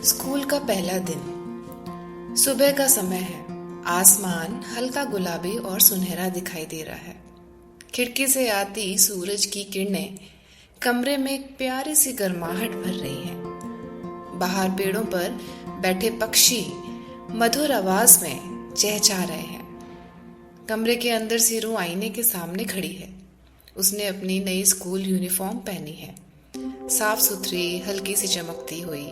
School का पहला दिन। सुबह का समय है। आसमान हल्का गुलाबी और सुनहरा दिखाई दे रहा है। खिड़की से आती सूरज की किरणें कमरे में एक प्यारी सी गर्माहट भर रही हैं। बाहर पेड़ों पर बैठे पक्षी मधुर आवाज में चहचहा रहे हैं। कमरे के अंदर सीरू आईने के सामने खड़ी है। उसने अपनी नई स्कूल यूनिफॉर्म पहनी है, साफ सुथरी, हल्की सी चमकती हुई।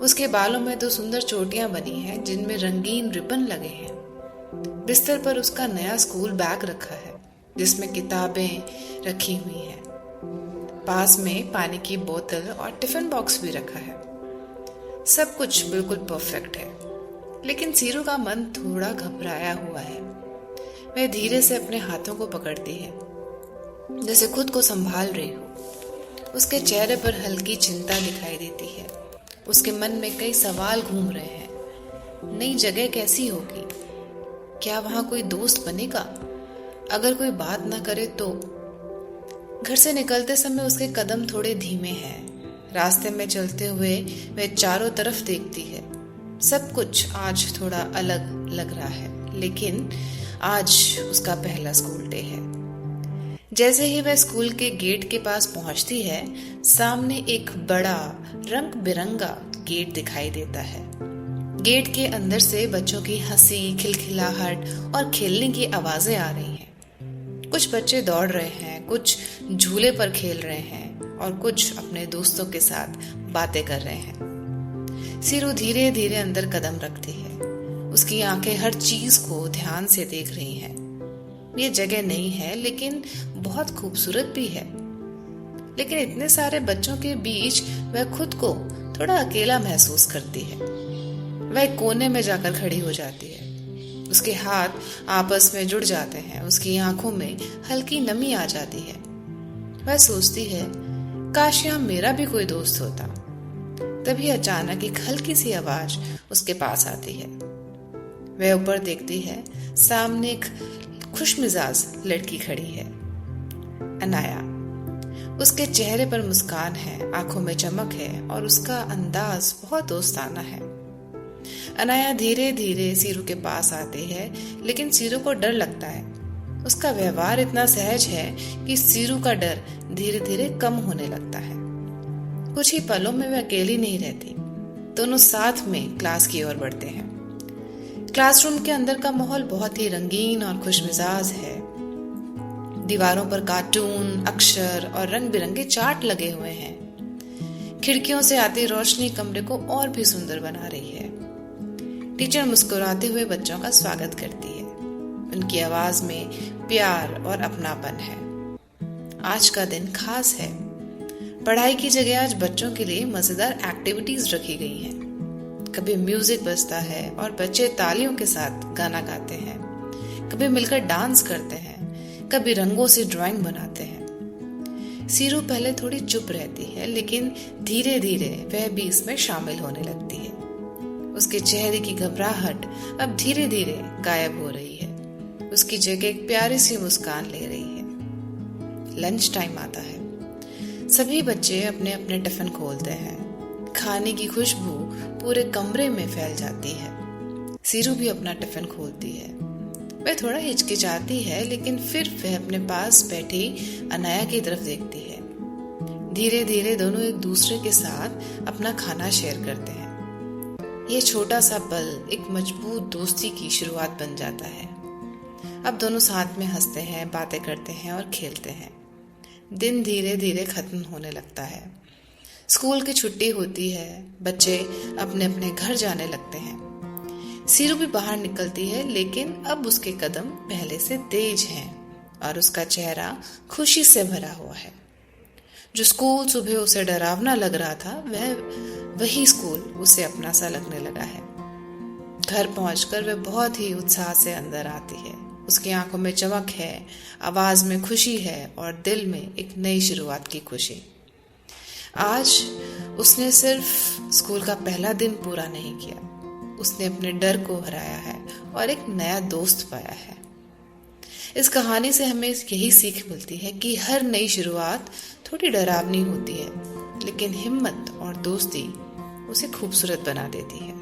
उसके बालों में 2 सुंदर चोटियां बनी हैं जिनमें रंगीन रिबन लगे हैं। बिस्तर पर उसका नया स्कूल बैग रखा है जिसमें किताबें रखी हुई हैं। पास में पानी की बोतल और टिफिन बॉक्स भी रखा है। सब कुछ बिल्कुल परफेक्ट है, लेकिन सीरू का मन थोड़ा घबराया हुआ है। वह धीरे से अपने हाथों को पकड़ती है, जैसे खुद को संभाल रही हो। उसके चेहरे पर हल्की चिंता दिखाई देती है। उसके मन में कई सवाल घूम रहे हैं। नई जगह कैसी होगी? क्या वहां कोई दोस्त बनेगा? अगर कोई बात ना करे तो? घर से निकलते समय उसके कदम थोड़े धीमे हैं। रास्ते में चलते हुए वह चारों तरफ देखती है। सब कुछ आज थोड़ा अलग लग रहा है, लेकिन आज उसका पहला स्कूल डे है। जैसे ही वह स्कूल के गेट के पास पहुंचती है, सामने एक बड़ा रंग बिरंगा गेट दिखाई देता है। गेट के अंदर से बच्चों की हंसी, खिलखिलाहट और खेलने की आवाजें आ रही हैं। कुछ बच्चे दौड़ रहे हैं, कुछ झूले पर खेल रहे हैं और कुछ अपने दोस्तों के साथ बातें कर रहे हैं। सीरू धीरे धीरे अंदर कदम रखती है। उसकी आंखें हर चीज को ध्यान से देख रही हैं। ये जगह नहीं है, लेकिन बहुत खूबसूरत भी है। लेकिन इतने सारे बच्चों के बीच वह खुद को थोड़ा अकेला महसूस करती है। वह एक कोने में जाकर खड़ी हो जाती है। उसके हाथ आपस में जुड़ जाते हैं। उसकी आंखों में हल्की नमी आ जाती है। वह सोचती है, काश यहाँ मेरा भी कोई दोस्त होता। तभी अचानक एक हल्की सी आवाज उसके पास आती है। वह ऊपर देखती है। सामने एक खुशमिजाज लड़की खड़ी है, अनाया। उसके चेहरे पर मुस्कान है, आंखों में चमक है और उसका अंदाज बहुत दोस्ताना है। अनाया धीरे धीरे सीरू के पास आती है, लेकिन सीरू को डर लगता है। उसका व्यवहार इतना सहज है कि सीरू का डर धीरे धीरे कम होने लगता है। कुछ ही पलों में वह अकेली नहीं रहती। दोनों साथ में क्लास की ओर बढ़ते हैं। क्लासरूम के अंदर का माहौल बहुत ही रंगीन और खुशमिजाज है। दीवारों पर कार्टून, अक्षर और रंग बिरंगे चार्ट लगे हुए हैं। खिड़कियों से आती रोशनी कमरे को और भी सुंदर बना रही है। टीचर मुस्कुराते हुए बच्चों का स्वागत करती है। उनकी आवाज में प्यार और अपनापन है। आज का दिन खास है। पढ़ाई की जगह आज बच्चों के लिए मजेदार एक्टिविटीज रखी गई हैं। कभी म्यूजिक बजता है और बच्चे तालियों के साथ गाना गाते हैं। कभी मिलकर डांस करते हैं, कभी रंगों से ड्राइंग बनाते हैं। सीरू पहले थोड़ी चुप रहती है, लेकिन धीरे धीरे वह भी इसमें शामिल होने लगती है। उसके चेहरे की घबराहट अब धीरे धीरे गायब हो रही है। उसकी जगह एक प्यारी सी मुस्कान ले रही है। लंच टाइम आता है। सभी बच्चे अपने अपने टिफिन खोलते हैं। खाने की खुशबू पूरे कमरे में फैल जाती है। सीरू भी अपना टिफिन खोलती है। वह थोड़ा हिचकिचाती है, लेकिन फिर वह अपने पास बैठी अनाया की तरफ देखती है। धीरे धीरे दोनों एक दूसरे के साथ अपना खाना शेयर करते हैं। यह छोटा सा पल एक मजबूत दोस्ती की शुरुआत बन जाता है। अब दोनों साथ में हंसते हैं, बातें करते हैं और खेलते हैं। दिन धीरे धीरे खत्म होने लगता है। स्कूल की छुट्टी होती है। बच्चे अपने अपने घर जाने लगते हैं। सीरू भी बाहर निकलती है, लेकिन अब उसके कदम पहले से तेज हैं और उसका चेहरा खुशी से भरा हुआ है। जो स्कूल सुबह उसे डरावना लग रहा था, वही स्कूल उसे अपना सा लगने लगा है। घर पहुंचकर वह बहुत ही उत्साह से अंदर आती है। उसकी आंखों में चमक है, आवाज में खुशी है और दिल में एक नई शुरुआत की खुशी। आज उसने सिर्फ स्कूल का पहला दिन पूरा नहीं किया, उसने अपने डर को हराया है और एक नया दोस्त पाया है। इस कहानी से हमें यही सीख मिलती है कि हर नई शुरुआत थोड़ी डरावनी होती है, लेकिन हिम्मत और दोस्ती उसे खूबसूरत बना देती है।